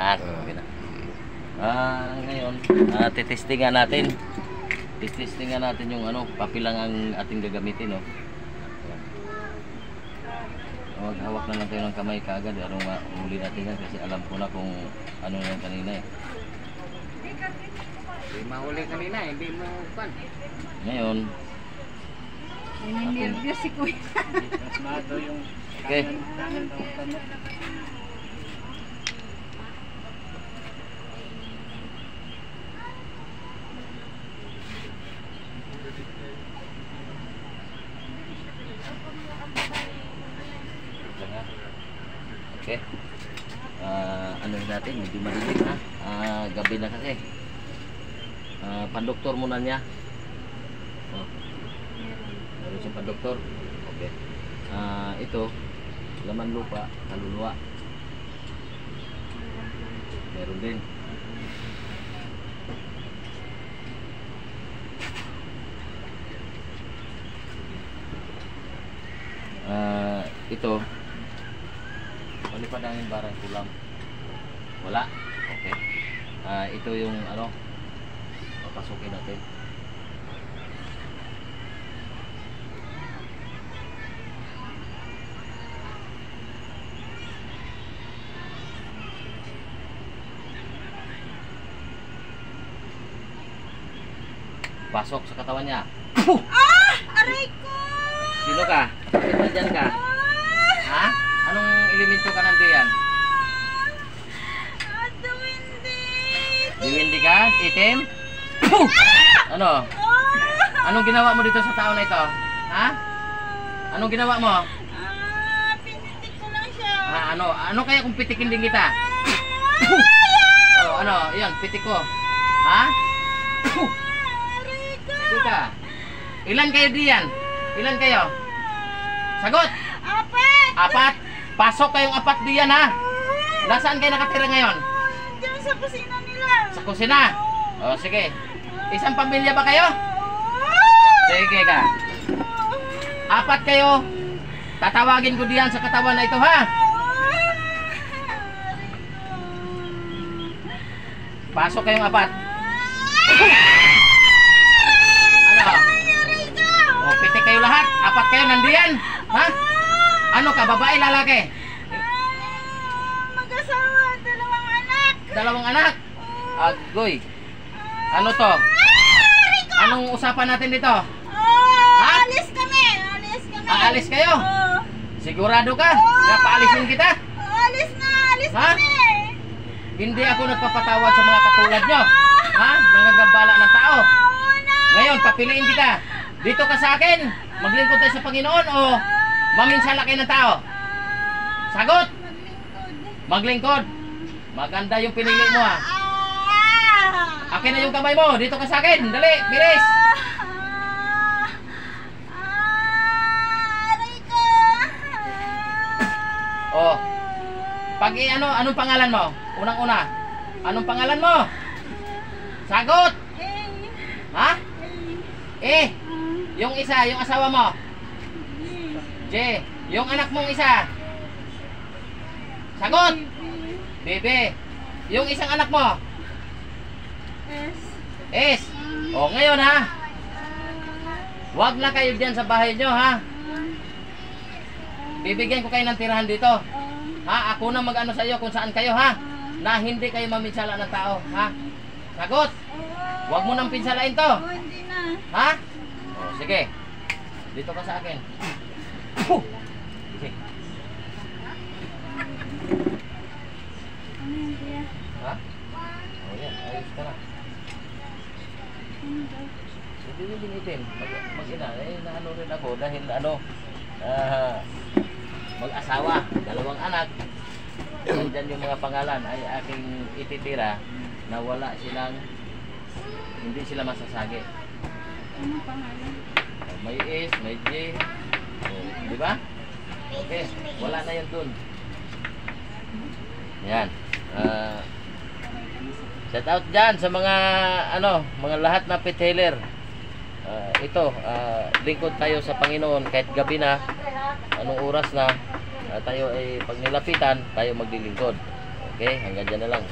Okay na. Ngayon, titestingan natin. Titestingan natin yung ano, papilang ang ating gagamitin, no. Hawak na lang tayo ng kamay kaagad, anong mahuli natin yan kasi alam ko na kung ano na yan kanina eh. Hindi mahuli kanina, hindi mo pan. Ngayon, Nininervyos si Kuya. okay. Okay. Ano natin, medyo madilim ha. Gabi na kasi. Pandoktor muna niya. Oh. Meron siyang pandoktor. Okay. Ito, laman lupa, kaluluwa. Meron din. Ito, palipadangin barang kulam. Wala. Okay. Ito yung ano, papasukin natin. Pasok sa katawan niya. Aray ko! Sino ka? Bakit nandyan ka? Ha? Anong elemento ka nandiyan? Duwindi! Diwindi ka? Itim? Ano? Anong ginawa mo dito sa tao na ito? Ha? Anong ginawa mo? Pinitik ko lang siya. Ano kaya kung pitikin din kita? Ano? Yan, pitik ko. Ha? Sige ka. Ilan kayo diyan? Ilan kayo? Sagot! Apat! Pasok kayong apat diyan ha! Nasaan kayo nakatira ngayon? Diyan sa kusina nila. Sa kusina? O sige. Isang pamilya ba kayo? Sige ka. Apat kayo. Tatawagin ko diyan sa katawan na ito ha. Pasok kayong apat. Ano? O pitik kayo lahat. Apat kayo nandiyan. Ha? Ano ka? Babae, lalaki? Mag-asawa, dalawang anak. Dalawang anak? Agoy. Ano to? Anong usapan natin dito? Alis kami. Alis kami. Aalis kayo? Sigurado ka? Na paalisin kita? Alis na. Alis Ha? kami. Hindi ako nagpapatawad sa mga katulad nyo. Ha? Nangagambala ng tao. Ngayon, papiliin kita. Dito ka sa akin. Maglingkod tayo sa Panginoon o maminsala kayo ng tao? Sagot! Maglingkod. Maganda yung pinili mo ha. Akin na yung kamay mo. Dito ka sa akin. Dali, bilis. Aray ko. Oh. Pag anong pangalan mo? Unang-una. Anong pangalan mo? Sagot! Ha? Yung isa, yung asawa mo. J. Yung anak mong isa. Sagot! Bebe. Yung isang anak mo. S. O ngayon ha. Huwag na kayo dyan sa bahay nyo ha. Bibigyan ko kayo ng tirahan dito. Ha? Ako na mag-ano sa iyo kung saan kayo ha. Na hindi kayo maminsala ng tao ha. Sagot! Huwag mo nang pinsalain to. Hindi na. Ha? O sige. Dito ka sa akin. Sige. Ano yan, kuya? Ha? O yan, ayos ka na. Hindi yung binitin. Mag-ina. Naano rin ako dahil mag-asawa. Dalawang anak. Nandyan yung mga pangalan ay aking ititira na wala silang, hindi sila masasagi. Ano pangalan? May S, may J. Di ba? Okay. Wala na yun dun. Yan. Shout out dyan sa mga mga lahat na pet-healer. Ito, lingkod tayo sa Panginoon kahit gabi na, anong oras na, tayo ay pag nilapitan, tayo maglilingkod. Okay, hanggang dyan na lang.